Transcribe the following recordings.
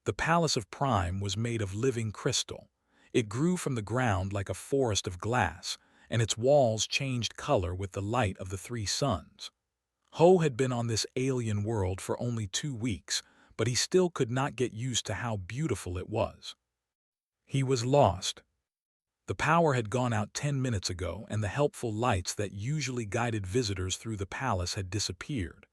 The Palace of Prime was made of living crystal. It grew from the ground like a forest of glass, and its walls changed color with the light of the three suns. Ho had been on this alien world for only 2 weeks, but he still could not get used to how beautiful it was. He was lost. The power had gone out 10 minutes ago, and the helpful lights that usually guided visitors through the palace had disappeared.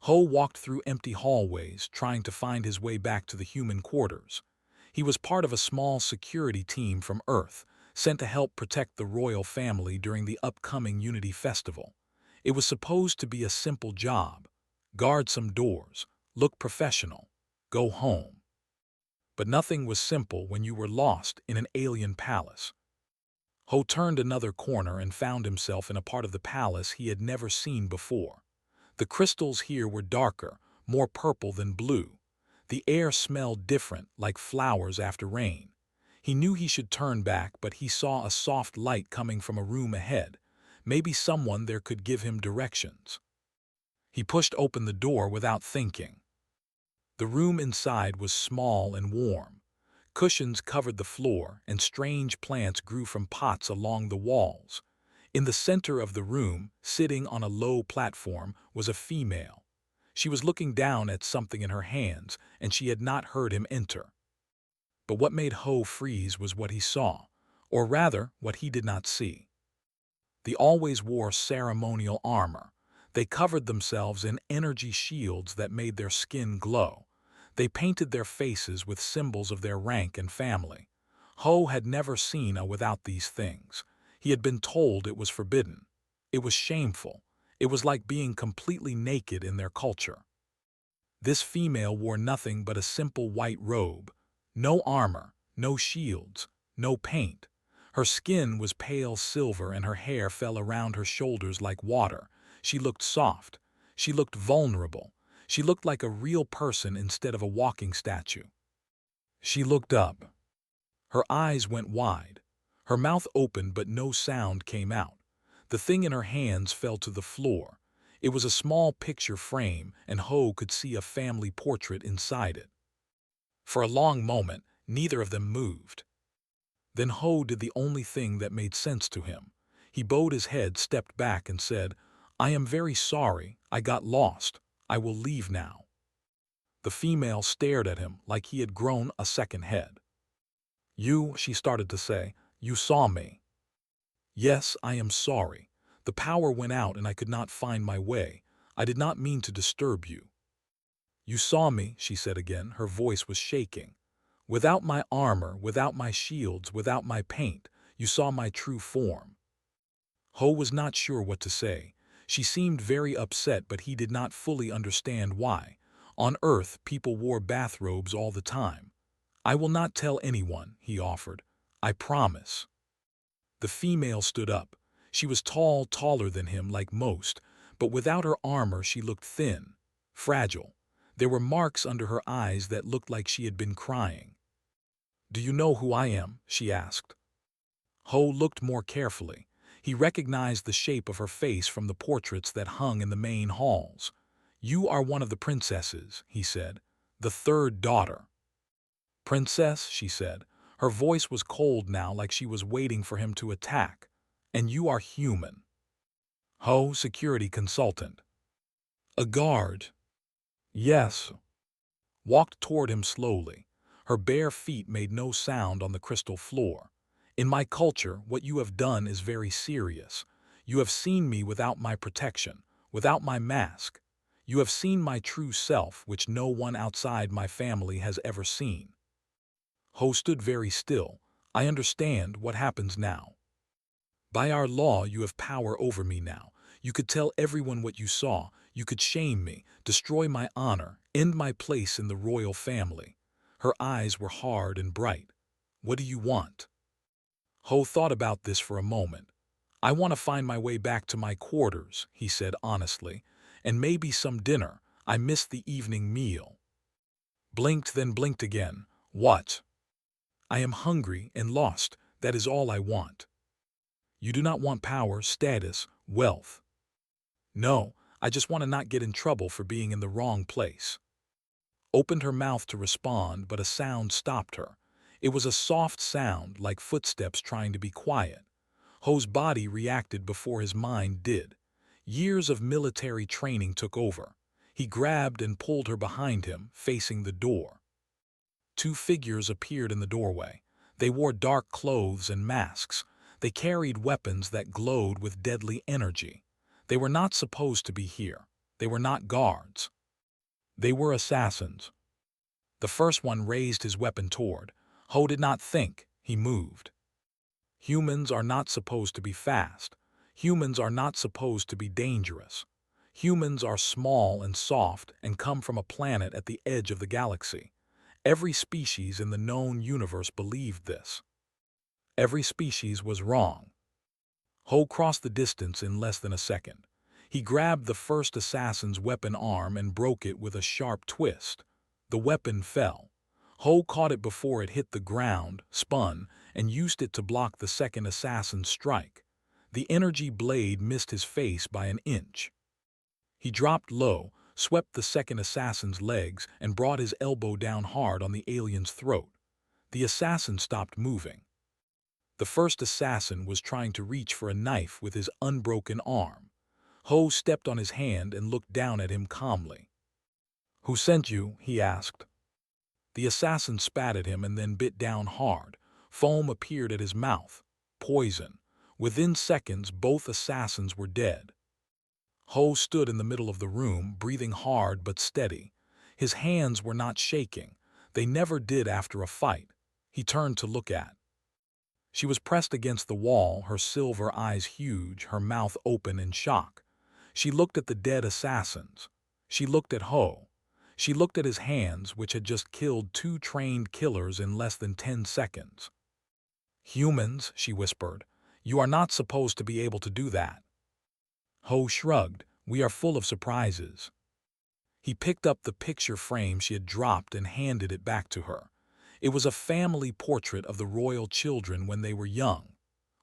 Ho walked through empty hallways, trying to find his way back to the human quarters. He was part of a small security team from Earth, sent to help protect the royal family during the upcoming Unity Festival. It was supposed to be a simple job: guard some doors, look professional, go home. But nothing was simple when you were lost in an alien palace. Ho turned another corner and found himself in a part of the palace he had never seen before. The crystals here were darker, more purple than blue. The air smelled different, like flowers after rain. He knew he should turn back, but he saw a soft light coming from a room ahead. Maybe someone there could give him directions. He pushed open the door without thinking. The room inside was small and warm. Cushions covered the floor, and strange plants grew from pots along the walls. In the center of the room, sitting on a low platform, was a female. She was looking down at something in her hands, and she had not heard him enter. But what made Ho freeze was what he saw, or rather, what he did not see. They always wore ceremonial armor. They covered themselves in energy shields that made their skin glow. They painted their faces with symbols of their rank and family. Ho had never seen a without these things. He had been told it was forbidden. It was shameful. It was like being completely naked in their culture. This female wore nothing but a simple white robe. No armor, no shields, no paint. Her skin was pale silver and her hair fell around her shoulders like water. She looked soft. She looked vulnerable. She looked like a real person instead of a walking statue. She looked up. Her eyes went wide. Her mouth opened, but no sound came out. The thing in her hands fell to the floor. It was a small picture frame, and Ho could see a family portrait inside it. For a long moment, neither of them moved. Then Ho did the only thing that made sense to him. He bowed his head, stepped back, and said, "I am very sorry. I got lost. I will leave now." The female stared at him like he had grown a second head. "You," she started to say, "you saw me." "Yes, I am sorry. The power went out and I could not find my way. I did not mean to disturb you." "You saw me," she said again. Her voice was shaking. "Without my armor, without my shields, without my paint, you saw my true form." Ho was not sure what to say. She seemed very upset, but he did not fully understand why. On Earth, people wore bathrobes all the time. "I will not tell anyone," he offered. "I promise." The female stood up. She was tall, taller than him like most, but without her armor she looked thin, fragile. There were marks under her eyes that looked like she had been crying. "Do you know who I am?" she asked. Ho looked more carefully. He recognized the shape of her face from the portraits that hung in the main halls. "You are one of the princesses," he said. "The third daughter." "Princess," she said. Her voice was cold now, like she was waiting for him to attack. "And you are human." "Ho, security consultant." "A guard." "Yes." Walked toward him slowly. Her bare feet made no sound on the crystal floor. "In my culture, what you have done is very serious. You have seen me without my protection, without my mask. You have seen my true self, which no one outside my family has ever seen." Ho stood very still. "I understand what happens now. By our law, you have power over me now. You could tell everyone what you saw. You could shame me, destroy my honor, end my place in the royal family." Her eyes were hard and bright. "What do you want?" Ho thought about this for a moment. "I want to find my way back to my quarters," he said honestly, "and maybe some dinner. I missed the evening meal." Blinked, then blinked again. "What?" "I am hungry and lost. That is all I want." "You do not want power, status, wealth?" "No, I just want to not get in trouble for being in the wrong place." opened her mouth to respond, but a sound stopped her. It was a soft sound, like footsteps trying to be quiet. Ho's body reacted before his mind did. Years of military training took over. He grabbed and pulled her behind him, facing the door. Two figures appeared in the doorway. They wore dark clothes and masks. They carried weapons that glowed with deadly energy. They were not supposed to be here. They were not guards. They were assassins. The first one raised his weapon toward. Ho did not think. He moved. Humans are not supposed to be fast. Humans are not supposed to be dangerous. Humans are small and soft and come from a planet at the edge of the galaxy. Every species in the known universe believed this. Every species was wrong. Ho crossed the distance in less than a second. He grabbed the first assassin's weapon arm and broke it with a sharp twist. The weapon fell. Ho caught it before it hit the ground, spun, and used it to block the second assassin's strike. The energy blade missed his face by an inch. He dropped low, swept the second assassin's legs, and brought his elbow down hard on the alien's throat. The assassin stopped moving. The first assassin was trying to reach for a knife with his unbroken arm. Ho stepped on his hand and looked down at him calmly. "Who sent you?" he asked. The assassin spat at him and then bit down hard. Foam appeared at his mouth. Poison. Within seconds, both assassins were dead. Ho stood in the middle of the room, breathing hard but steady. His hands were not shaking. They never did after a fight. He turned to look at. She was pressed against the wall, her silver eyes huge, her mouth open in shock. She looked at the dead assassins. She looked at Ho. She looked at his hands, which had just killed 2 trained killers in less than 10 seconds. "Humans," she whispered, "you are not supposed to be able to do that." Ho shrugged. "We are full of surprises." He picked up the picture frame she had dropped and handed it back to her. It was a family portrait of the royal children when they were young.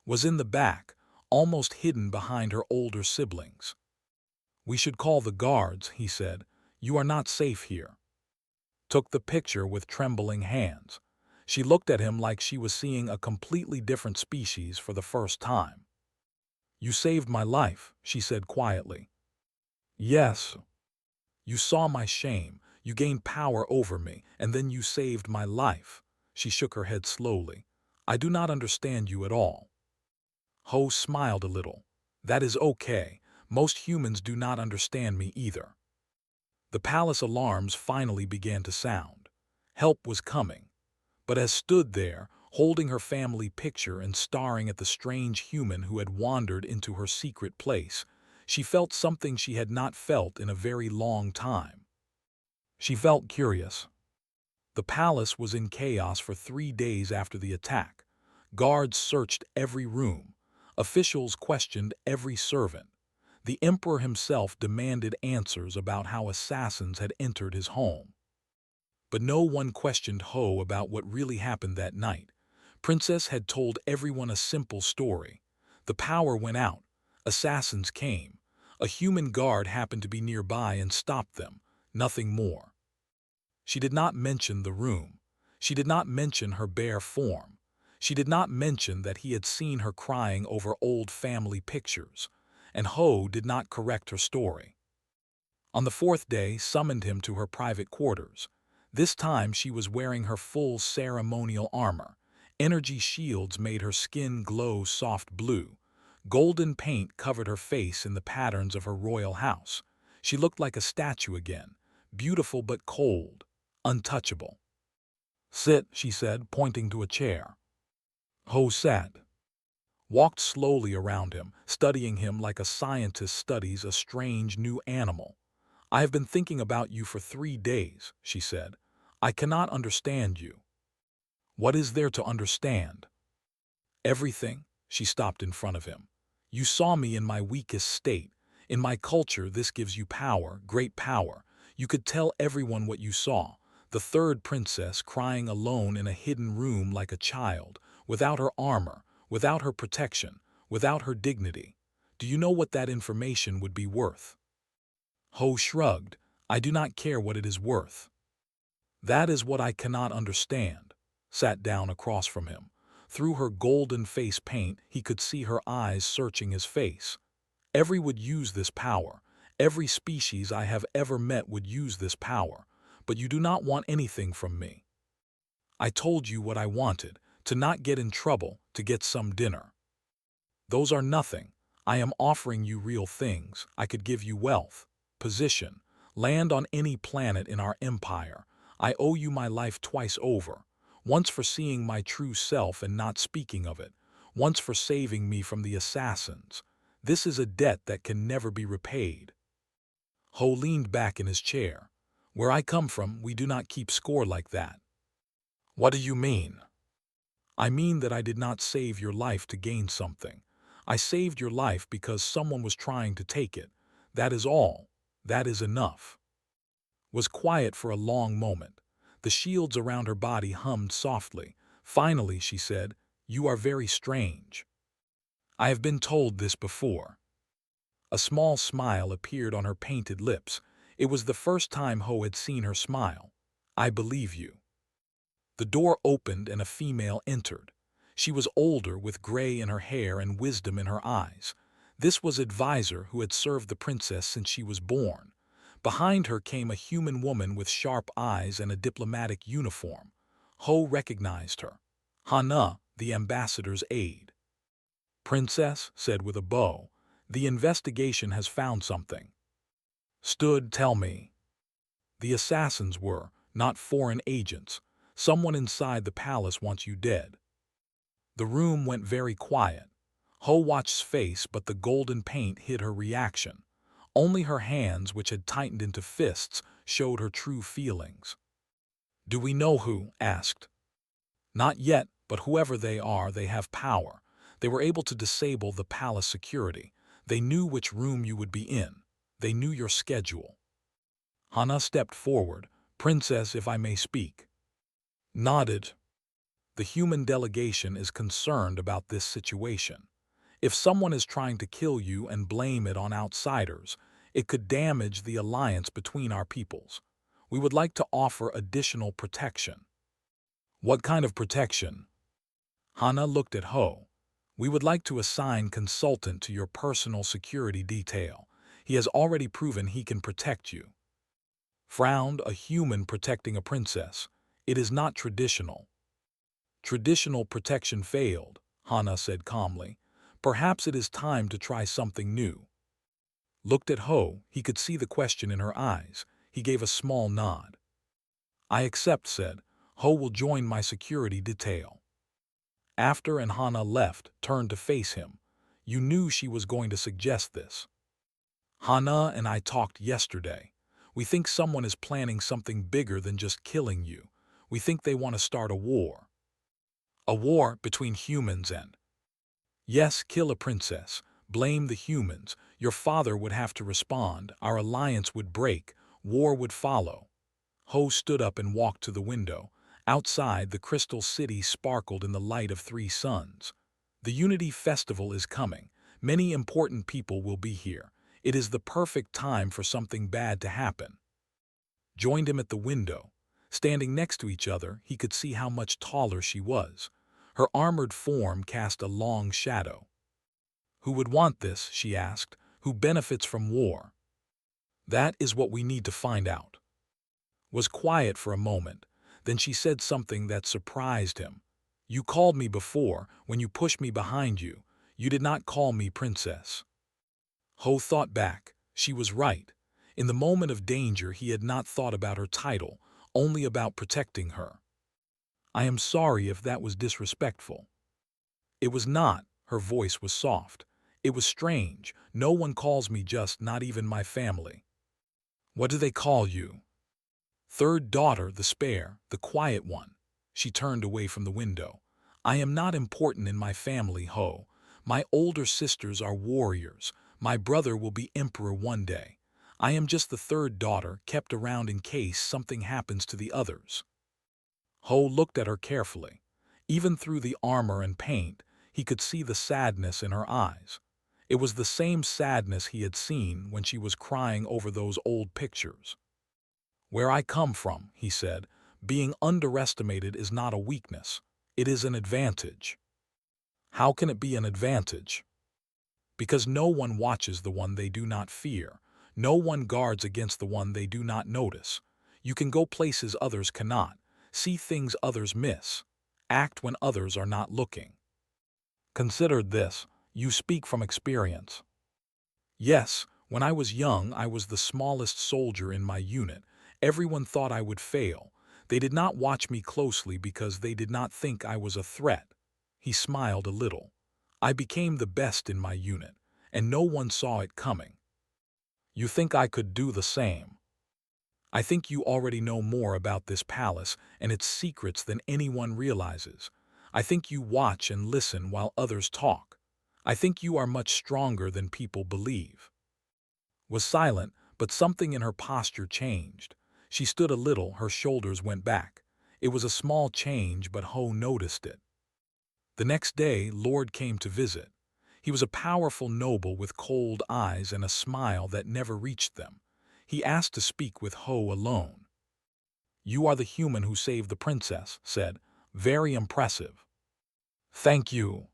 Was in the back, almost hidden behind her older siblings. "We should call the guards," he said. "You are not safe here." Took the picture with trembling hands. She looked at him like she was seeing a completely different species for the first time. "You saved my life," she said quietly. "Yes. You saw my shame, you gained power over me, and then you saved my life." She shook her head slowly. "I do not understand you at all." Ho smiled a little. "That is okay. Most humans do not understand me either." The palace alarms finally began to sound. Help was coming. But as stood there, holding her family picture and staring at the strange human who had wandered into her secret place, she felt something she had not felt in a very long time. She felt curious. The palace was in chaos for 3 days after the attack. Guards searched every room. Officials questioned every servant. The emperor himself demanded answers about how assassins had entered his home. But no one questioned Ho about what really happened that night. Princess had told everyone a simple story. The power went out. Assassins came. A human guard happened to be nearby and stopped them. Nothing more. She did not mention the room. She did not mention her bare form. She did not mention that he had seen her crying over old family pictures. And Ho did not correct her story. On the 4th day, summoned him to her private quarters. This time she was wearing her full ceremonial armor. Energy shields made her skin glow soft blue. Golden paint covered her face in the patterns of her royal house. She looked like a statue again, beautiful but cold, untouchable. "Sit," she said, pointing to a chair. Ho sat. Walked slowly around him, studying him like a scientist studies a strange new animal. "I have been thinking about you for 3 days," she said. "I cannot understand you." "What is there to understand?" "Everything." She stopped in front of him. "You saw me in my weakest state. In my culture, this gives you power, great power. You could tell everyone what you saw. The third princess crying alone in a hidden room like a child, without her armor, without her protection, without her dignity. Do you know what that information would be worth?" Ho shrugged. "I do not care what it is worth." That is what I cannot understand. Sat down across from him. Through her golden face paint, he could see her eyes searching his face. Every would use this power. Every species I have ever met would use this power. But you do not want anything from me. I told you what I wanted, to not get in trouble, to get some dinner. Those are nothing. I am offering you real things. I could give you wealth, position, land on any planet in our empire. I owe you my life twice over. Once for seeing my true self and not speaking of it. Once for saving me from the assassins. This is a debt that can never be repaid. Ho leaned back in his chair. Where I come from, we do not keep score like that. What do you mean? I mean that I did not save your life to gain something. I saved your life because someone was trying to take it. That is all. That is enough. Was quiet for a long moment. The shields around her body hummed softly. Finally, she said, "You are very strange." I have been told this before. A small smile appeared on her painted lips. It was the first time Ho had seen her smile. I believe you. The door opened and a female entered. She was older, with gray in her hair and wisdom in her eyes. This was Advisor, who had served the princess since she was born. Behind her came a human woman with sharp eyes and a diplomatic uniform. Ho recognized her. Hana, the ambassador's aide. Princess, said with a bow, the investigation has found something. Tell me. The assassins were, not foreign agents. Someone inside the palace wants you dead. The room went very quiet. Ho watched face, but the golden paint hid her reaction. Only her hands, which had tightened into fists, showed her true feelings. Do we know who? Asked. Not yet, but whoever they are, they have power. They were able to disable the palace security. They knew which room you would be in. They knew your schedule. Hana stepped forward. Princess, if I may speak. Nodded. The human delegation is concerned about this situation. If someone is trying to kill you and blame it on outsiders, it could damage the alliance between our peoples. We would like to offer additional protection. What kind of protection? Hana looked at Ho. We would like to assign consultant to your personal security detail. He has already proven he can protect you. Frowned, a human protecting a princess. It is not traditional. Traditional protection failed, Hana said calmly. Perhaps it is time to try something new. Looked at Ho, he could see the question in her eyes. He gave a small nod. I accept, said. Ho will join my security detail. After and Hana left, turned to face him. You knew she was going to suggest this. Hana and I talked yesterday. We think someone is planning something bigger than just killing you. We think they want to start a war. A war between humans and... Yes, kill a princess. Blame the humans. Your father would have to respond. Our alliance would break. War would follow. Ho stood up and walked to the window. Outside, the crystal city sparkled in the light of 3 suns. The Unity Festival is coming. Many important people will be here. It is the perfect time for something bad to happen. Joined him at the window. Standing next to each other, he could see how much taller she was. Her armored form cast a long shadow. Who would want this, she asked. Who benefits from war? That is what we need to find out. Was quiet for a moment. Then she said something that surprised him. You called me before, when you pushed me behind you. You did not call me princess. Ho thought back. She was right. In the moment of danger, he had not thought about her title, only about protecting her. I am sorry if that was disrespectful. It was not. Her voice was soft. It was strange. No one calls me just, not even my family. What do they call you? Third daughter, the spare, the quiet one. She turned away from the window. I am not important in my family, Ho. My older sisters are warriors. My brother will be emperor one day. I am just the third daughter, kept around in case something happens to the others. Ho looked at her carefully. Even through the armor and paint, he could see the sadness in her eyes. It was the same sadness he had seen when she was crying over those old pictures. Where I come from, he said, Being underestimated is not a weakness. It is an advantage. How can it be an advantage? Because no one watches the one they do not fear. No one guards against the one they do not notice. You can go places others cannot, see things others miss, act when others are not looking. Consider this. You speak from experience. Yes, when I was young, I was the smallest soldier in my unit. Everyone thought I would fail. They did not watch me closely because they did not think I was a threat. He smiled a little. I became the best in my unit, and no one saw it coming. You think I could do the same? I think you already know more about this palace and its secrets than anyone realizes. I think you watch and listen while others talk. I think you are much stronger than people believe. Was silent, but something in her posture changed. She stood a little, her shoulders went back. It was a small change, but Ho noticed it. The next day, Lord came to visit. He was a powerful noble with cold eyes and a smile that never reached them. He asked to speak with Ho alone. "You are the human who saved the princess," said. "Very impressive." "Thank you."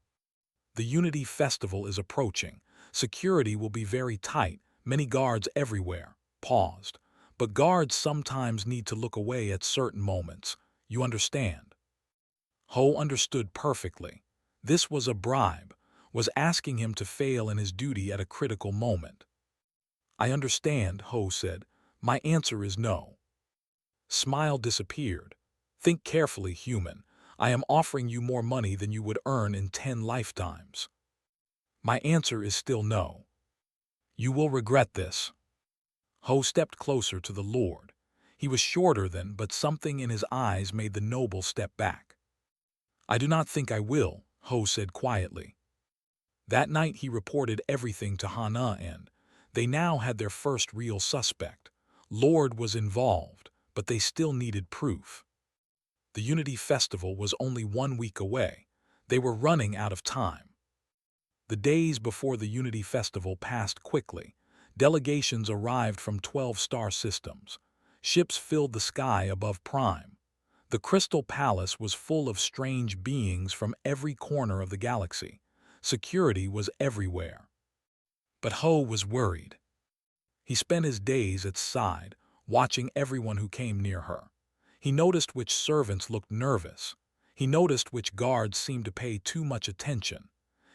"The Unity Festival is approaching. Security will be very tight, many guards everywhere." Paused. "But guards sometimes need to look away at certain moments. You understand?" Ho understood perfectly. This was a bribe, was asking him to fail in his duty at a critical moment. "I understand," Ho said. "My answer is no." Smile disappeared. "Think carefully, human. I am offering you more money than you would earn in 10 lifetimes. My answer is still no. You will regret this." Ho stepped closer to the Lord. He was shorter than, but something in his eyes made the noble step back. "I do not think I will," Ho said quietly. That night he reported everything to Hana, and they now had their first real suspect. Lord was involved, but they still needed proof. The Unity Festival was only 1 week away. They were running out of time. The days before the Unity Festival passed quickly. Delegations arrived from 12 star systems. Ships filled the sky above Prime. The Crystal Palace was full of strange beings from every corner of the galaxy. Security was everywhere. But Ho was worried. He spent his days at side, watching everyone who came near her. He noticed which servants looked nervous. He noticed which guards seemed to pay too much attention.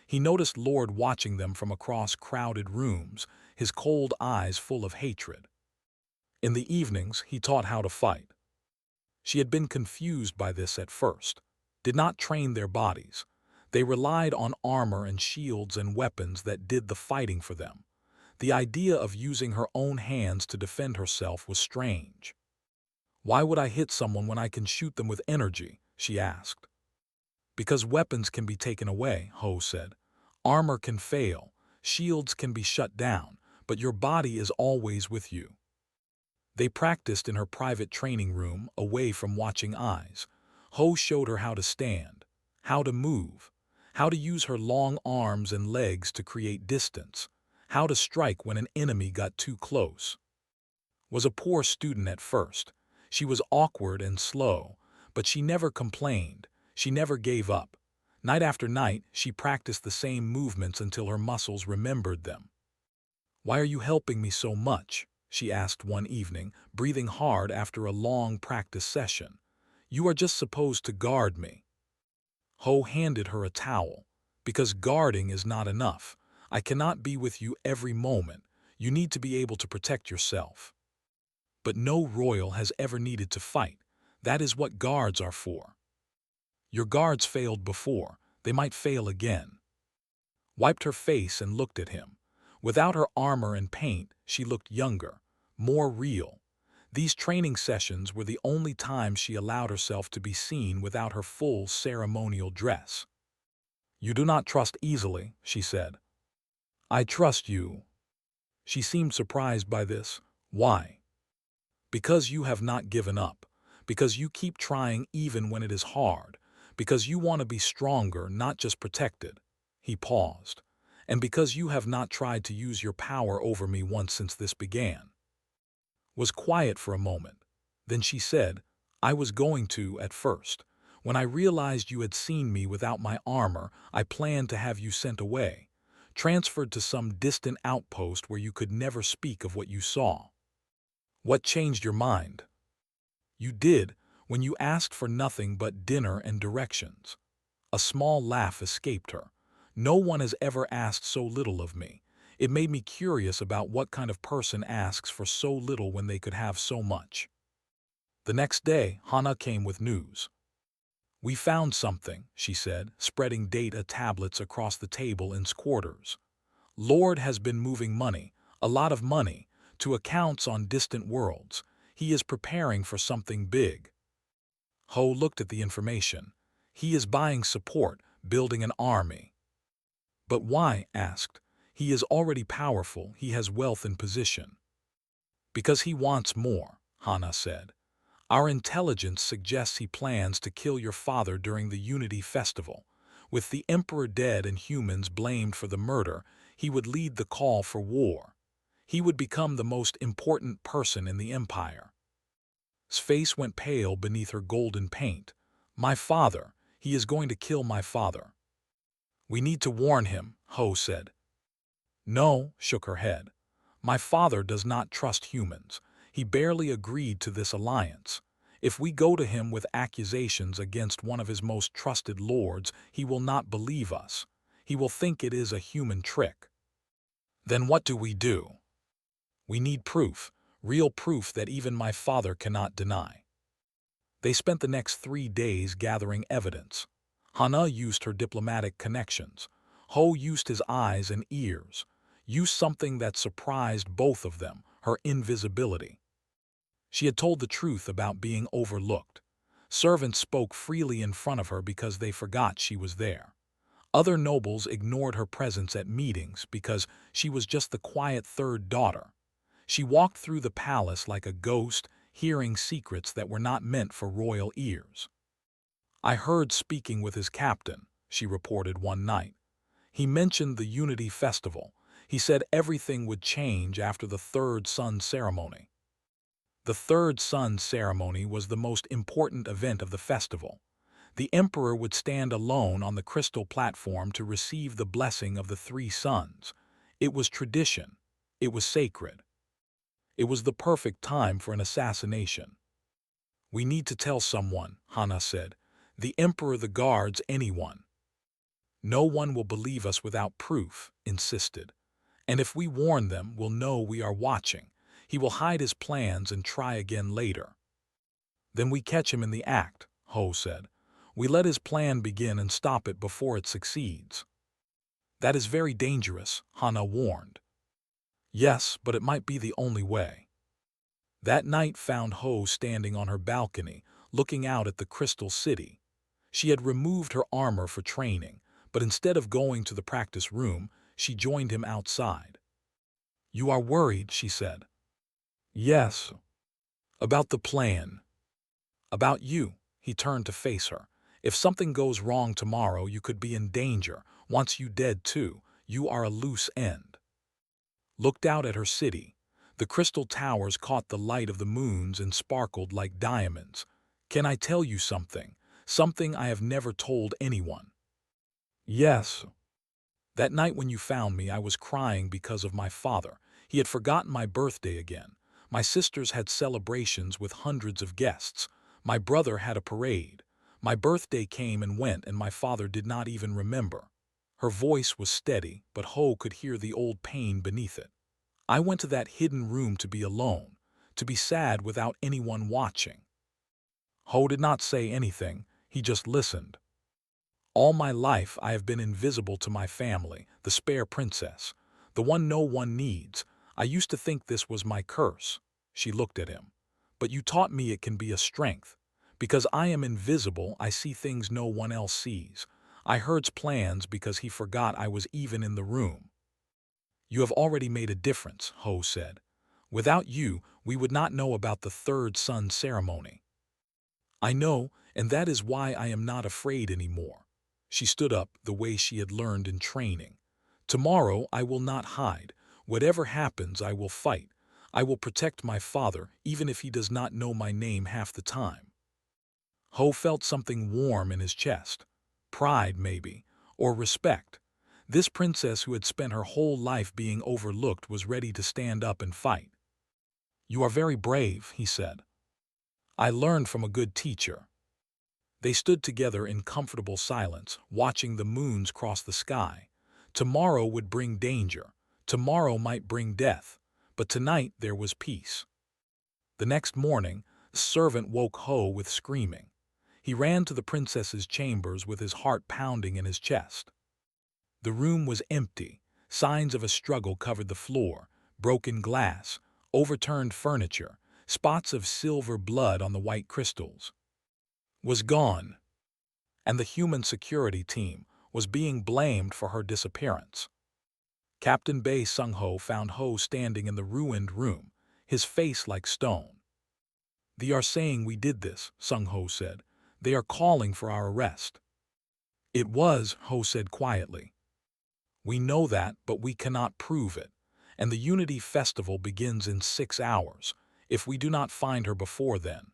He noticed Lord watching them from across crowded rooms, his cold eyes full of hatred. In the evenings, he taught how to fight. She had been confused by this at first, did not train their bodies. They relied on armor and shields and weapons that did the fighting for them. The idea of using her own hands to defend herself was strange. "Why would I hit someone when I can shoot them with energy?" she asked. "Because weapons can be taken away," Ho said. "Armor can fail, shields can be shut down, but your body is always with you." They practiced in her private training room, away from watching eyes. Ho showed her how to stand, how to move, how to use her long arms and legs to create distance, how to strike when an enemy got too close. Was a poor student at first. She was awkward and slow, but she never complained. She never gave up. Night after night, she practiced the same movements until her muscles remembered them. "Why are you helping me so much?" she asked one evening, breathing hard after a long practice session. "You are just supposed to guard me." Ho handed her a towel. "Because guarding is not enough. I cannot be with you every moment. You need to be able to protect yourself." But no royal has ever needed to fight. That is what guards are for. Your guards failed before. They might fail again. Wiped her face and looked at him. Without her armor and paint, she looked younger, more real. These training sessions were the only time she allowed herself to be seen without her full ceremonial dress. "You do not trust easily," she said. "I trust you." She seemed surprised by this. "Why?" "Because you have not given up. Because you keep trying even when it is hard. Because you want to be stronger, not just protected." He paused. "And because you have not tried to use your power over me once since this began." Was quiet for a moment. Then she said, I was going to at first. When I realized you had seen me without my armor, I planned to have you sent away, transferred to some distant outpost where you could never speak of what you saw. What changed your mind? You did, when you asked for nothing but dinner and directions. A small laugh escaped her. No one has ever asked so little of me. It made me curious about what kind of person asks for so little when they could have so much. The next day, Hana came with news. We found something, she said, spreading data tablets across the table in quarters. Lord has been moving money, a lot of money, to accounts on distant worlds. He is preparing for something big. Ho looked at the information. He is buying support, building an army. But why? Asked. He is already powerful, he has wealth and position. Because he wants more, Hana said. Our intelligence suggests he plans to kill your father during the Unity Festival. With the Emperor dead and humans blamed for the murder, he would lead the call for war. He would become the most important person in the Empire. His face went pale beneath her golden paint. My father, he is going to kill my father. We need to warn him, Ho said. No, shook her head. My father does not trust humans. He barely agreed to this alliance. If we go to him with accusations against one of his most trusted lords, he will not believe us. He will think it is a human trick. Then what do we do? We need proof, real proof that even my father cannot deny. They spent the next 3 days gathering evidence. Hana used her diplomatic connections. Ho used his eyes and ears. Used something that surprised both of them, her invisibility. She had told the truth about being overlooked. Servants spoke freely in front of her because they forgot she was there. Other nobles ignored her presence at meetings because she was just the quiet third daughter. She walked through the palace like a ghost, hearing secrets that were not meant for royal ears. I heard speaking with his captain, she reported one night. He mentioned the Unity Festival. He said everything would change after the third sun ceremony. The third sun ceremony was the most important event of the festival. The emperor would stand alone on the crystal platform to receive the blessing of the 3 suns. It was tradition. It was sacred. It was the perfect time for an assassination. We need to tell someone, Hana said. The emperor, the guards, anyone. No one will believe us without proof, insisted. And if we warn them, we'll know we are watching. He will hide his plans and try again later. Then we catch him in the act, Ho said. We let his plan begin and stop it before it succeeds. That is very dangerous, Hana warned. Yes, but it might be the only way. That night found Ho standing on her balcony, looking out at the crystal city. She had removed her armor for training, but instead of going to the practice room, she joined him outside. You are worried, she said. Yes. About the plan. About you, he turned to face her. If something goes wrong tomorrow, you could be in danger. Once you dead too, you are a loose end. Looked out at her city. The crystal towers caught the light of the moons and sparkled like diamonds. Can I tell you something? Something I have never told anyone. Yes. That night when you found me, I was crying because of my father. He had forgotten my birthday again. My sisters had celebrations with hundreds of guests. My brother had a parade. My birthday came and went, and my father did not even remember. Her voice was steady, but Ho could hear the old pain beneath it. I went to that hidden room to be alone, to be sad without anyone watching. Ho did not say anything, he just listened. All my life I have been invisible to my family, the spare princess, the one no one needs. I used to think this was my curse. She looked at him. But you taught me it can be a strength. Because I am invisible, I see things no one else sees. I heard plans because he forgot I was even in the room. You have already made a difference, Ho said. Without you, we would not know about the third sun ceremony. I know, and that is why I am not afraid anymore. She stood up the way she had learned in training. Tomorrow I will not hide. Whatever happens, I will fight. I will protect my father, even if he does not know my name half the time. Ho felt something warm in his chest. Pride, maybe, or respect. This princess who had spent her whole life being overlooked was ready to stand up and fight. "You are very brave," he said. "I learned from a good teacher." They stood together in comfortable silence, watching the moons cross the sky. Tomorrow would bring danger. Tomorrow might bring death. But tonight there was peace. The next morning, a servant woke Ho with screaming. He ran to the princess's chambers with his heart pounding in his chest. The room was empty. Signs of a struggle covered the floor: broken glass, overturned furniture, spots of silver blood on the white crystals. Was gone. And the human security team was being blamed for her disappearance. Captain Bei Sung-ho found Ho standing in the ruined room, his face like stone. "They are saying we did this," Sung-ho said. "They are calling for our arrest." "It was," Ho said quietly. "We know that, but we cannot prove it. And the Unity Festival begins in 6 hours, if we do not find her before then."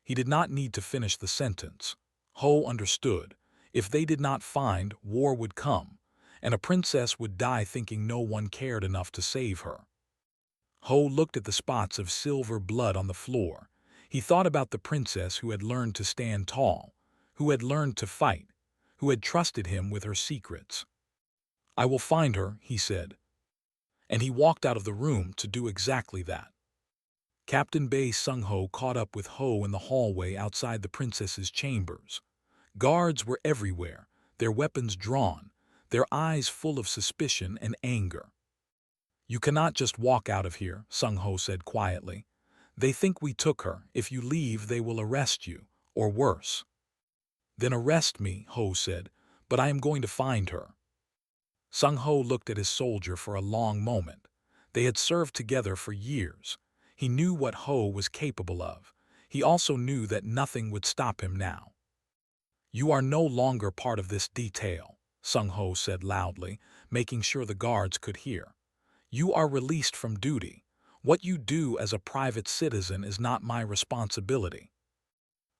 He did not need to finish the sentence. Ho understood. If they did not find, war would come, and a princess would die thinking no one cared enough to save her. Ho looked at the spots of silver blood on the floor. He thought about the princess who had learned to stand tall, who had learned to fight, who had trusted him with her secrets. "I will find her," he said. And he walked out of the room to do exactly that. Captain Bei Sung-ho caught up with Ho in the hallway outside the princess's chambers. Guards were everywhere, their weapons drawn, their eyes full of suspicion and anger. "You cannot just walk out of here," Sung-ho said quietly. "They think we took her. If you leave, they will arrest you, or worse." "Then arrest me," Ho said, "but I am going to find her." Sung-ho looked at his soldier for a long moment. They had served together for years. He knew what Ho was capable of. He also knew that nothing would stop him now. "You are no longer part of this detail," Sung-ho said loudly, making sure the guards could hear. "You are released from duty. What you do as a private citizen is not my responsibility."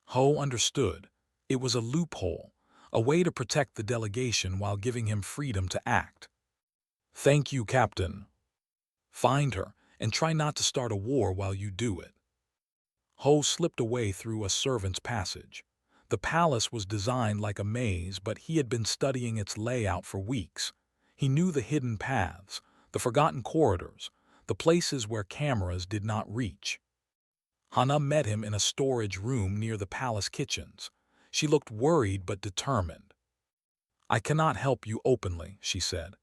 Ho understood. It was a loophole, a way to protect the delegation while giving him freedom to act. "Thank you, Captain." "Find her, and try not to start a war while you do it." Ho slipped away through a servant's passage. The palace was designed like a maze, but he had been studying its layout for weeks. He knew the hidden paths, the forgotten corridors, the places where cameras did not reach. Hana met him in a storage room near the palace kitchens. She looked worried but determined. "I cannot help you openly," she said.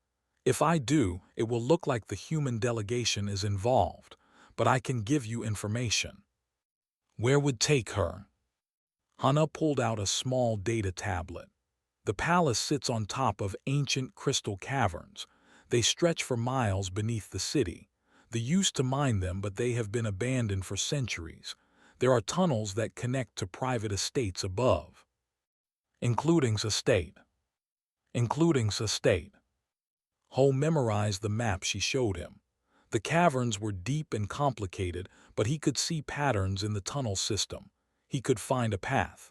"If I do, it will look like the human delegation is involved, but I can give you information." "Where would take her?" Hana pulled out a small data tablet. "The palace sits on top of ancient crystal caverns. They stretch for miles beneath the city. They used to mine them, but they have been abandoned for centuries. There are tunnels that connect to private estates above." Including estate. Ho memorized the map she showed him. The caverns were deep and complicated, but he could see patterns in the tunnel system. He could find a path.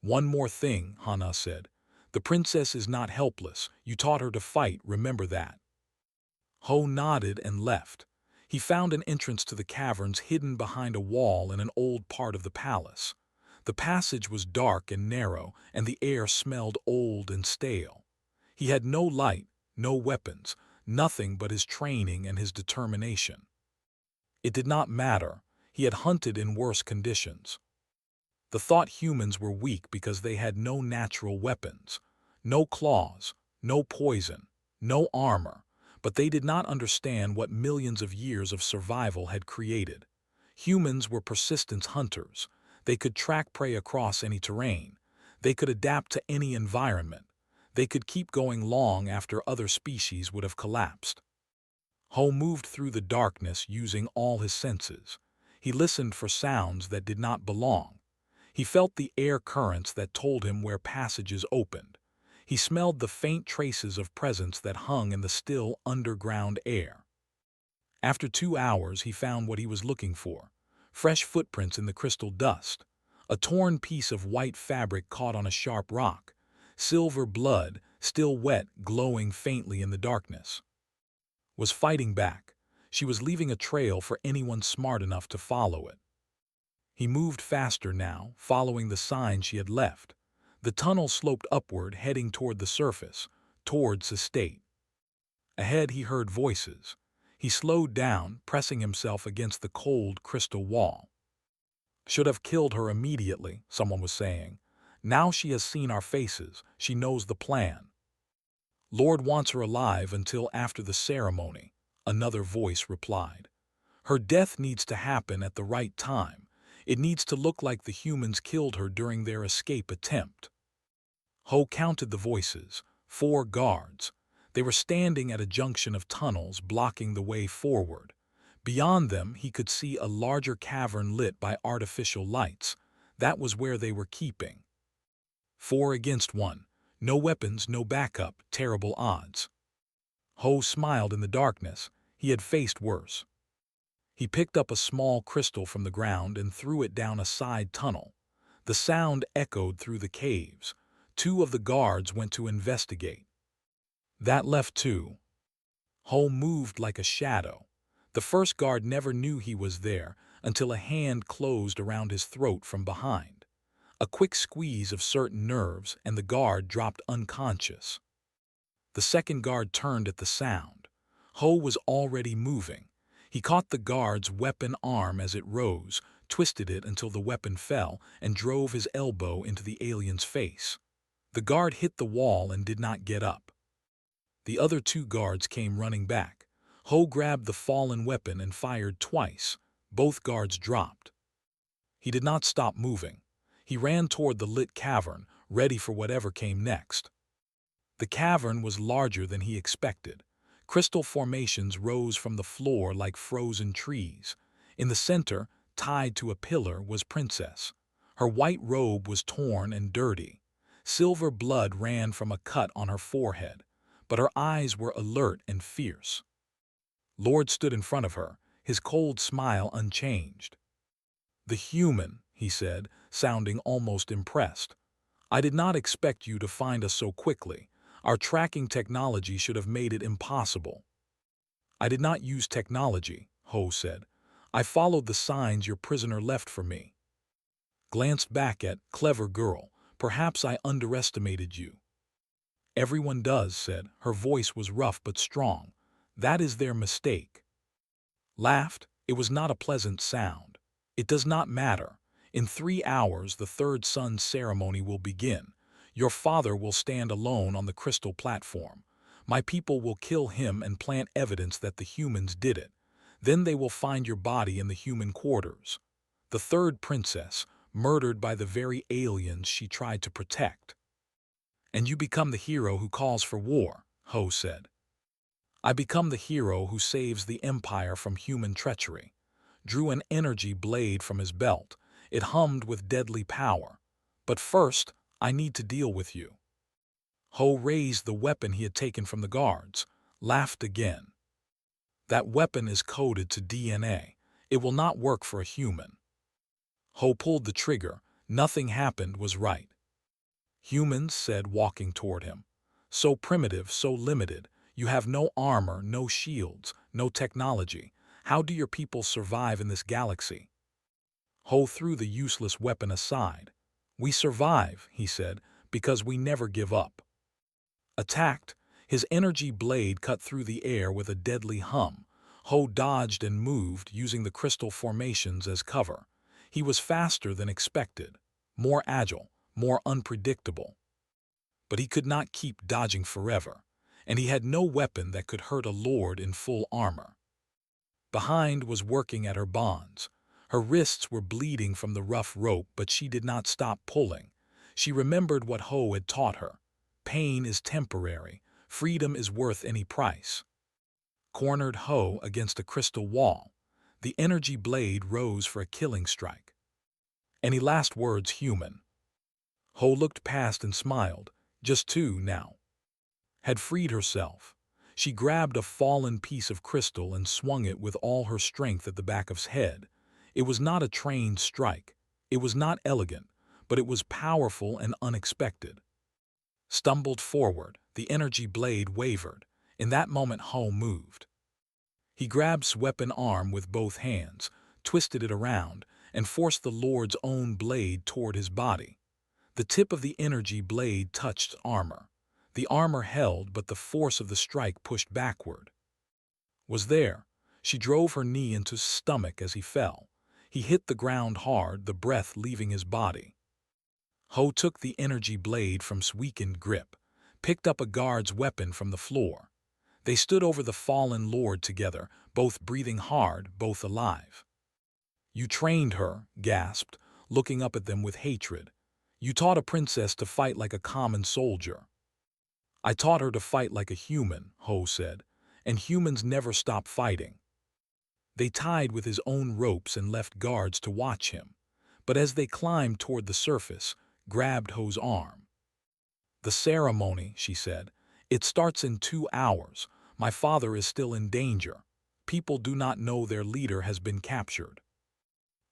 "One more thing," Hana said. "The princess is not helpless. You taught her to fight, remember that." Ho nodded and left. He found an entrance to the caverns hidden behind a wall in an old part of the palace. The passage was dark and narrow, and the air smelled old and stale. He had no light, no weapons, nothing but his training and his determination. It did not matter. He had hunted in worse conditions. The thought humans were weak because they had no natural weapons, no claws, no poison, no armor, but they did not understand what millions of years of survival had created. Humans were persistent hunters. They could track prey across any terrain. They could adapt to any environment. They could keep going long after other species would have collapsed. Ho moved through the darkness using all his senses. He listened for sounds that did not belong. He felt the air currents that told him where passages opened. He smelled the faint traces of presence that hung in the still underground air. After 2 hours, he found what he was looking for: fresh footprints in the crystal dust. A torn piece of white fabric caught on a sharp rock. Silver blood, still wet, glowing faintly in the darkness. Was fighting back. She was leaving a trail for anyone smart enough to follow it. He moved faster now, following the sign she had left. The tunnel sloped upward, heading toward the surface, towards the state. Ahead he heard voices. He slowed down, pressing himself against the cold crystal wall. "Should have killed her immediately," someone was saying. "Now she has seen our faces. She knows the plan." "Lord wants her alive until after the ceremony," another voice replied. "Her death needs to happen at the right time. It needs to look like the humans killed her during their escape attempt." Ho counted the voices. 4 guards. They were standing at a junction of tunnels, blocking the way forward. Beyond them, he could see a larger cavern lit by artificial lights. That was where they were keeping. 4 against 1. No weapons, no backup, terrible odds. Ho smiled in the darkness. He had faced worse. He picked up a small crystal from the ground and threw it down a side tunnel. The sound echoed through the caves. 2 of the guards went to investigate. That left 2. Ho moved like a shadow. The first guard never knew he was there until a hand closed around his throat from behind. A quick squeeze of certain nerves, and the guard dropped unconscious. The second guard turned at the sound. Ho was already moving. He caught the guard's weapon arm as it rose, twisted it until the weapon fell, and drove his elbow into the alien's face. The guard hit the wall and did not get up. The other 2 guards came running back. Ho grabbed the fallen weapon and fired twice. Both guards dropped. He did not stop moving. He ran toward the lit cavern, ready for whatever came next. The cavern was larger than he expected. Crystal formations rose from the floor like frozen trees. In the center, tied to a pillar, was Princess. Her white robe was torn and dirty. Silver blood ran from a cut on her forehead, but her eyes were alert and fierce. Lord stood in front of her, his cold smile unchanged. "The human," he said, sounding almost impressed. "I did not expect you to find us so quickly. Our tracking technology should have made it impossible." "I did not use technology," Ho said. "I followed the signs your prisoner left for me." Glanced back at, "Clever girl. Perhaps I underestimated you." "Everyone does," said. Her voice was rough but strong. "That is their mistake." Laughed. It was not a pleasant sound. "It does not matter. In 3 hours the third sun's ceremony will begin. Your father will stand alone on the crystal platform. My people will kill him and plant evidence that the humans did it. Then they will find your body in the human quarters. The third princess, murdered by the very aliens she tried to protect. And you become the hero who calls for war," Ho said. "I become the hero who saves the Empire from human treachery." Drew an energy blade from his belt. It hummed with deadly power. "But first, I need to deal with you." Ho raised the weapon he had taken from the guards, laughed again. "That weapon is coded to DNA. It will not work for a human." Ho pulled the trigger. Nothing happened was right. "Humans," said, walking toward him. "So primitive, so limited. You have no armor, no shields, no technology. How do your people survive in this galaxy?" Ho threw the useless weapon aside. "We survive," he said, "because we never give up." Attacked, his energy blade cut through the air with a deadly hum. Ho dodged and moved, using the crystal formations as cover. He was faster than expected, more agile, more unpredictable. But he could not keep dodging forever, and he had no weapon that could hurt a lord in full armor. Behind was working at her bonds. Her wrists were bleeding from the rough rope, but she did not stop pulling. She remembered what Ho had taught her. Pain is temporary. Freedom is worth any price. Cornered Ho against a crystal wall. The energy blade rose for a killing strike. "Any last words, human?" Ho looked past and smiled. Just 2 now. Had freed herself. She grabbed a fallen piece of crystal and swung it with all her strength at the back of his head. It was not a trained strike. It was not elegant, but it was powerful and unexpected. Stumbled forward, the energy blade wavered. In that moment Ho moved. He grabbed S's weapon arm with both hands, twisted it around, and forced the Lord's own blade toward his body. The tip of the energy blade touched armor. The armor held, but the force of the strike pushed backward. Was there. She drove her knee into his stomach as he fell. He hit the ground hard, the breath leaving his body. Ho took the energy blade from S's weakened grip, picked up a guard's weapon from the floor. They stood over the fallen lord together, both breathing hard, both alive. "You trained her," gasped, looking up at them with hatred. "You taught a princess to fight like a common soldier." "I taught her to fight like a human," Ho said, "and humans never stop fighting." They tied with his own ropes and left guards to watch him, but as they climbed toward the surface, grabbed Ho's arm. "The ceremony," she said. "It starts in 2 hours. My father is still in danger. People do not know their leader has been captured."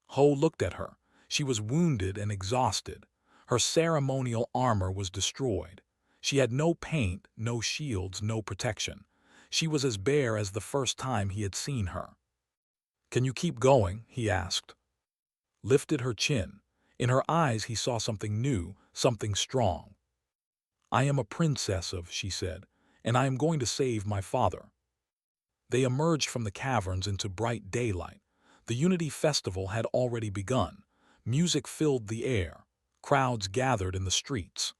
Ho looked at her. She was wounded and exhausted. Her ceremonial armor was destroyed. She had no paint, no shields, no protection. She was as bare as the first time he had seen her. "Can you keep going?" he asked. Lifted her chin. In her eyes he saw something new, something strong. "I am a princess of," she said, "and I am going to save my father." They emerged from the caverns into bright daylight. The Unity Festival had already begun. Music filled the air. Crowds gathered in the streets.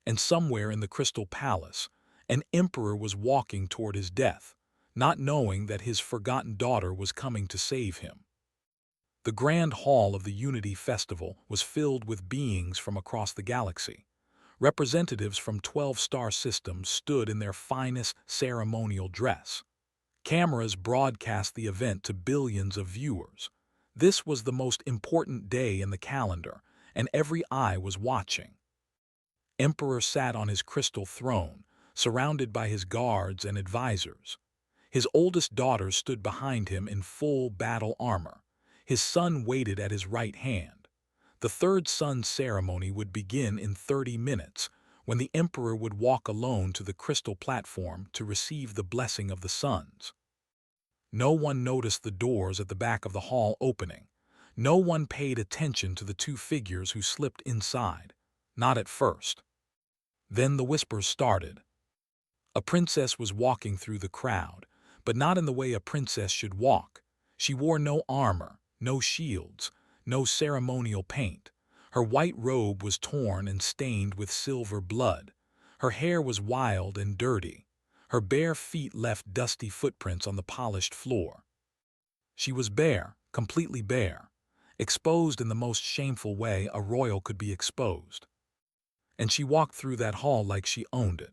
And somewhere in the Crystal Palace, an emperor was walking toward his death, not knowing that his forgotten daughter was coming to save him. The grand hall of the Unity Festival was filled with beings from across the galaxy. Representatives from 12 star systems stood in their finest ceremonial dress. Cameras broadcast the event to billions of viewers. This was the most important day in the calendar, and every eye was watching. Emperor sat on his crystal throne, surrounded by his guards and advisors. His oldest daughter stood behind him in full battle armor. His son waited at his right hand. The third son's ceremony would begin in 30 minutes, when the emperor would walk alone to the crystal platform to receive the blessing of the sons. No one noticed the doors at the back of the hall opening. No one paid attention to the 2 figures who slipped inside. Not at first. Then the whispers started. A princess was walking through the crowd, but not in the way a princess should walk. She wore no armor, no shields, no ceremonial paint. Her white robe was torn and stained with silver blood. Her hair was wild and dirty. Her bare feet left dusty footprints on the polished floor. She was bare, completely bare, exposed in the most shameful way a royal could be exposed. And she walked through that hall like she owned it.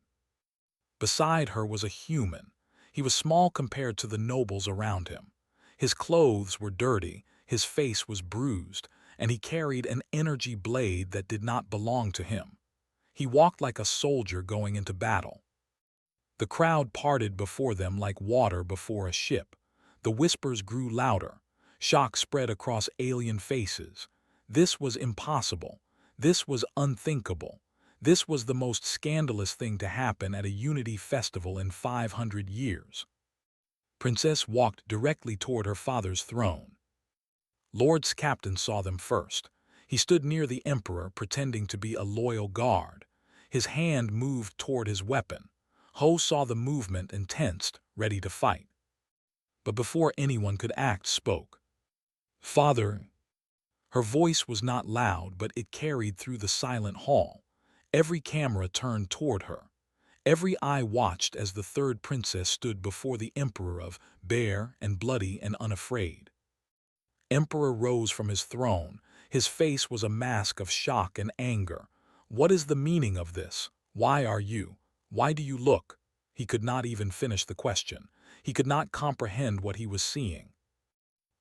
Beside her was a human. He was small compared to the nobles around him. His clothes were dirty, his face was bruised, and he carried an energy blade that did not belong to him. He walked like a soldier going into battle. The crowd parted before them like water before a ship. The whispers grew louder. Shock spread across alien faces. This was impossible. This was unthinkable. This was the most scandalous thing to happen at a Unity Festival in 500 years. Princess walked directly toward her father's throne. Lord's captain saw them first. He stood near the emperor, pretending to be a loyal guard. His hand moved toward his weapon. Ho saw the movement and tensed, ready to fight. But before anyone could act, spoke. "Father." Her voice was not loud, but it carried through the silent hall. Every camera turned toward her. Every eye watched as the third princess stood before the emperor of bare and bloody and unafraid. Emperor rose from his throne. His face was a mask of shock and anger. "What is the meaning of this? Why are you? Why do you look?" He could not even finish the question. He could not comprehend what he was seeing.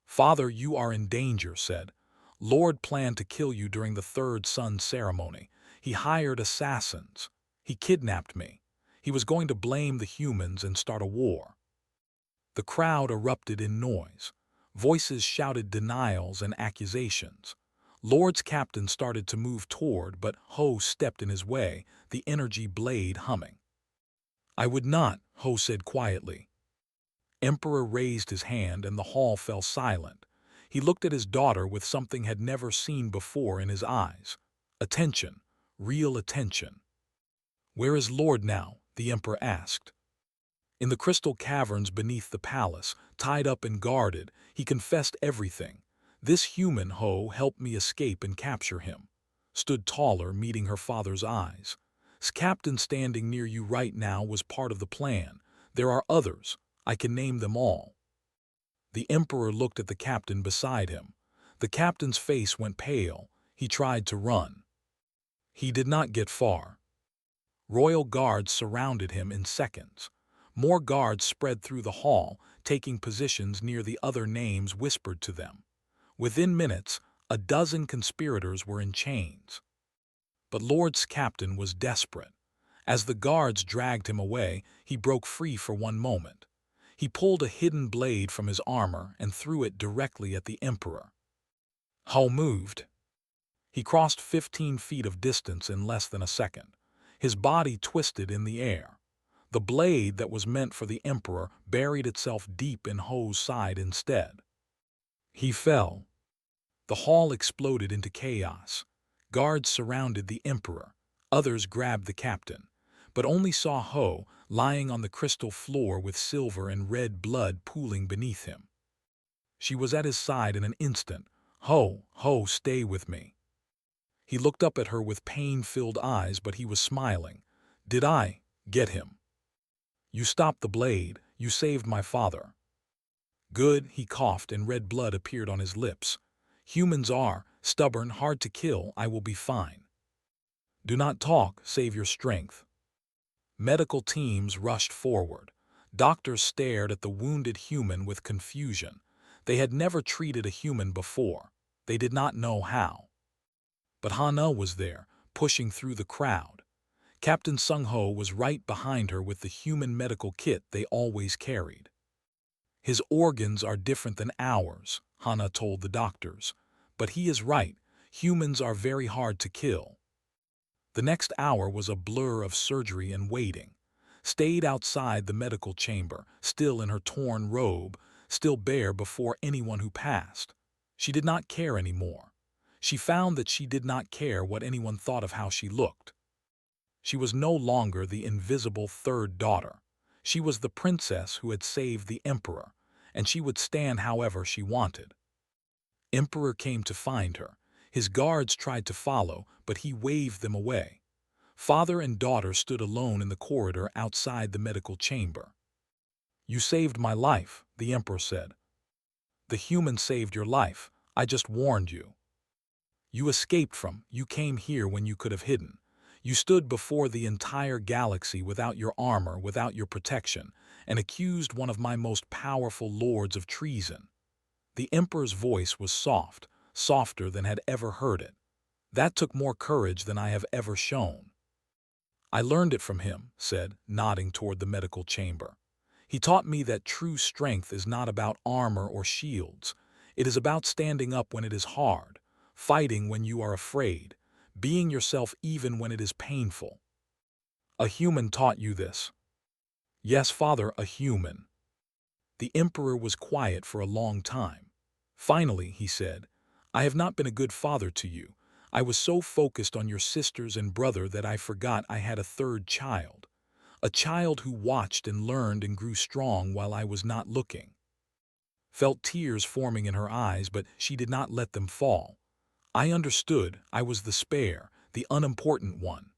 "Father, you are in danger," said. "Lord planned to kill you during the third son's ceremony. He hired assassins. He kidnapped me. He was going to blame the humans and start a war." The crowd erupted in noise. Voices shouted denials and accusations. Lord's captain started to move toward, but Ho stepped in his way, the energy blade humming. "I would not," Ho said quietly. Emperor raised his hand and the hall fell silent. He looked at his daughter with something had never seen before in his eyes. Attention, real attention. "Where is Lord now?" the emperor asked. "In the crystal caverns beneath the palace, tied up and guarded. He confessed everything. This human, Ho, helped me escape and capture him." Stood taller, meeting her father's eyes. "Captain standing near you right now was part of the plan. There are others. I can name them all." The emperor looked at the captain beside him. The captain's face went pale. He tried to run. He did not get far. Royal guards surrounded him in seconds. More guards spread through the hall, taking positions near the other names whispered to them. Within minutes, a dozen conspirators were in chains. But Lord's captain was desperate. As the guards dragged him away, he broke free for one moment. He pulled a hidden blade from his armor and threw it directly at the emperor. Ho moved. He crossed 15 feet of distance in less than a second. His body twisted in the air. The blade that was meant for the emperor buried itself deep in Ho's side instead. He fell. The hall exploded into chaos. Guards surrounded the emperor. Others grabbed the captain, but only saw Ho lying on the crystal floor with silver and red blood pooling beneath him. She was at his side in an instant. Ho, stay with me." He looked up at her with pain-filled eyes, but he was smiling. "Did I get him? You stopped the blade. You saved my father." "Good," he coughed, and red blood appeared on his lips. "Humans are stubborn, hard to kill. I will be fine." "Do not talk, save your strength." Medical teams rushed forward. Doctors stared at the wounded human with confusion. They had never treated a human before. They did not know how. But Hana was there, pushing through the crowd. Captain Sung-ho was right behind her with the human medical kit they always carried. "His organs are different than ours," Hana told the doctors. "But he is right. Humans are very hard to kill." The next hour was a blur of surgery and waiting. Stayed outside the medical chamber, still in her torn robe, still bare before anyone who passed. She did not care anymore. She found that she did not care what anyone thought of how she looked. She was no longer the invisible third daughter. She was the princess who had saved the emperor, and she would stand however she wanted. Emperor came to find her. His guards tried to follow, but he waved them away. Father and daughter stood alone in the corridor outside the medical chamber. "You saved my life," the emperor said. "The human saved your life. I just warned you. You escaped from, you came here when you could have hidden. You stood before the entire galaxy without your armor, without your protection, and accused one of my most powerful lords of treason." The emperor's voice was soft, softer than had ever heard it. "That took more courage than I have ever shown." "I learned it from him," said, nodding toward the medical chamber. "He taught me that true strength is not about armor or shields. It is about standing up when it is hard, fighting when you are afraid, being yourself even when it is painful." "A human taught you this?" "Yes, father, a human." The emperor was quiet for a long time. Finally, he said, "I have not been a good father to you. I was so focused on your sisters and brother that I forgot I had a third child. A child who watched and learned and grew strong while I was not looking." Felt tears forming in her eyes, but she did not let them fall. "I understood. I was the spare, the unimportant one."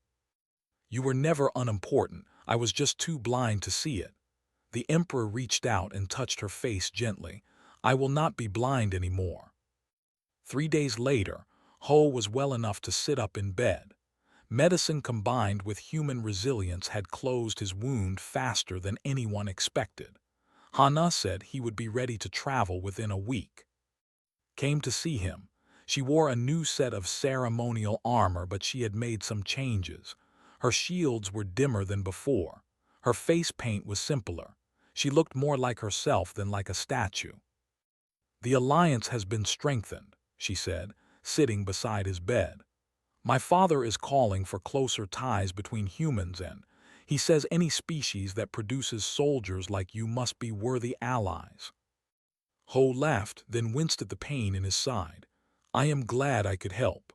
"You were never unimportant. I was just too blind to see it." The emperor reached out and touched her face gently. "I will not be blind anymore." 3 days later, Ho was well enough to sit up in bed. Medicine combined with human resilience had closed his wound faster than anyone expected. Hana said he would be ready to travel within a week. Came to see him. She wore a new set of ceremonial armor, but she had made some changes. Her shields were dimmer than before. Her face paint was simpler. She looked more like herself than like a statue. "The alliance has been strengthened," she said. sitting beside his bed. My father is calling for closer ties between humans and he says any species that produces soldiers like you must be worthy allies. Ho laughed, then winced at the pain in his side. I am glad I could help.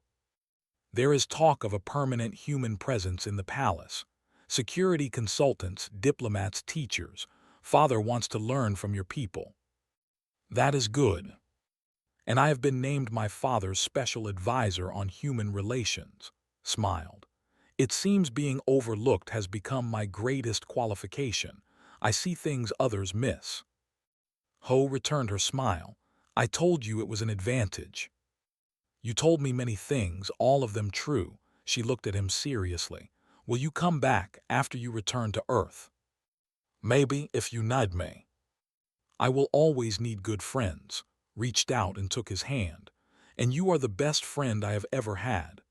There is talk of a permanent human presence in the palace. Security consultants, diplomats, teachers. Father wants to learn from your people. That is good. And I have been named my father's special advisor on human relations. Smiled. It seems being overlooked has become my greatest qualification. I see things others miss. Ho returned her smile. I told you it was an advantage. You told me many things, all of them true. She looked at him seriously. Will you come back after you return to Earth? Maybe, if you need me. I will always need good friends. Reached out and took his hand. And you are the best friend I have ever had.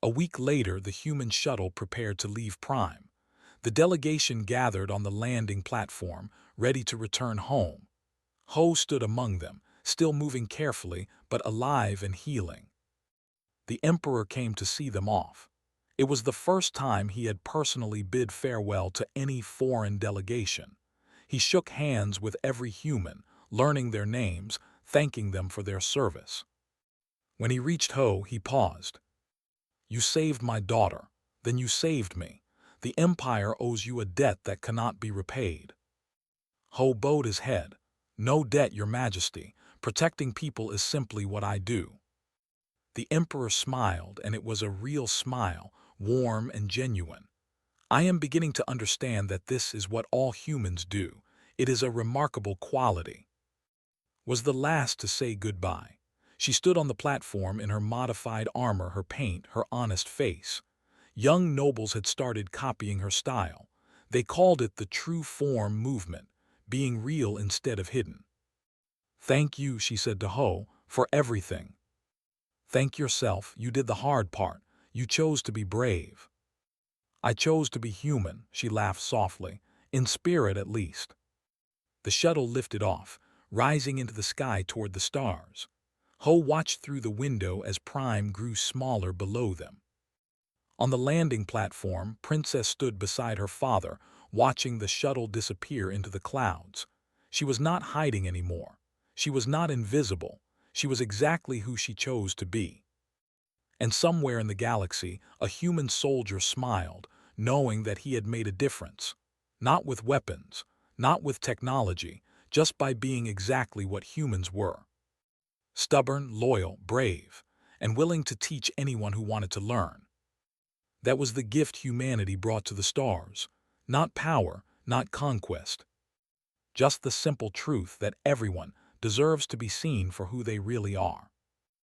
A week later, the human shuttle prepared to leave Prime. The delegation gathered on the landing platform, ready to return home. Ho stood among them, still moving carefully, but alive and healing. The Emperor came to see them off. It was the first time he had personally bid farewell to any foreign delegation. He shook hands with every human, learning their names, thanking them for their service. When he reached Ho, he paused. You saved my daughter, then you saved me. The Empire owes you a debt that cannot be repaid. Ho bowed his head. No debt, Your Majesty. Protecting people is simply what I do. The Emperor smiled, and it was a real smile, warm and genuine. I am beginning to understand that this is what all humans do. It is a remarkable quality. Was the last to say goodbye. She stood on the platform in her modified armor, her paint, her honest face. Young nobles had started copying her style. They called it the true form movement, being real instead of hidden. Thank you, she said to Ho, for everything. Thank yourself, you did the hard part. You chose to be brave. I chose to be human, she laughed softly, in spirit at least. The shuttle lifted off, rising into the sky toward the stars. Ho watched through the window as Prime grew smaller below them. On the landing platform, Princess stood beside her father, watching the shuttle disappear into the clouds. She was not hiding anymore. She was not invisible. She was exactly who she chose to be. And somewhere in the galaxy, a human soldier smiled, knowing that he had made a difference. Not with weapons, not with technology, just by being exactly what humans were. Stubborn, loyal, brave, and willing to teach anyone who wanted to learn. That was the gift humanity brought to the stars. Not power, not conquest. Just the simple truth that everyone deserves to be seen for who they really are.